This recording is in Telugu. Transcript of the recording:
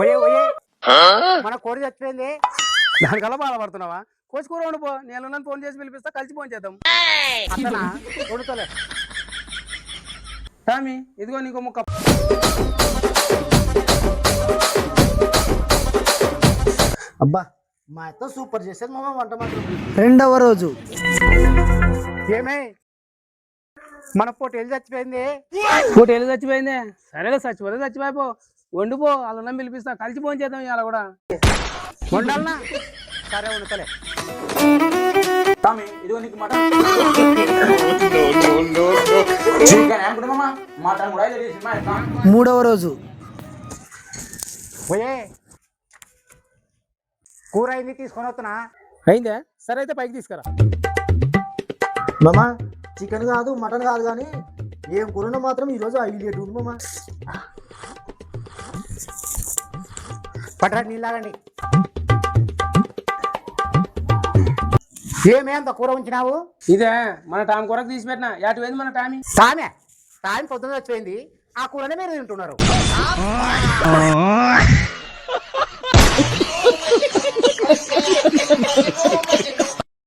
ఓయే ఓయే మన కోడి చచ్చిపోయింది. దానికల్లా బాధపడుతున్నావా? కోసి కూర వండిపో, నేను ఫోన్ చేసి పిలిపిస్తా, కలిసి ఫోన్ చేద్దాం. అట్లనా? వండుతలే. టామీ, ఇదిగో నీకు ముక్క. అబ్బా మా అత్త సూపర్ చేసేది మామ వంట మాత్రం. రెండవ రోజు ఏమే మన పొట్టేలు చచ్చిపోయింది. పూట వెళ్ళి చచ్చిపోయిందే. సరేలే, చచ్చిపోతే చచ్చిపోయిపో, వండిపో, వాళ్ళని పిలిపిస్తా, కలిసి ఫోన్ చేద్దాం ఇవాళ కూడా. వండాలనా? సరే వండుతలే. టామీ, ఇదిగో నీకు మటన్. చికెన్ అనుకుంటా మామ, మటన్ కూడా ఇది సినిమా ఎట్లా? మూడవ రోజు ఓయే కూర అయింది, తీసుకొని వస్తున్నా. అయిందే? సరే అయితే పైకి తీసుకురా. మామ చికెన్ కాదు మటన్ కాదు కానీ ఏం కూరలో మాత్రం ఈరోజు హైలైట్ ఉంది మామ. పట్టరా నీళ్ళు తాగండి. ఏమే అంత కూర ఉంచినావు? ఇదే మన టామ్ కూరకు తీసి పెట్టినా. యాటి పోయింది మన టామీ? తామే తామి పొద్దున చచ్చిపోయింది. ఆ కూరనే మీరు తింటున్నారు.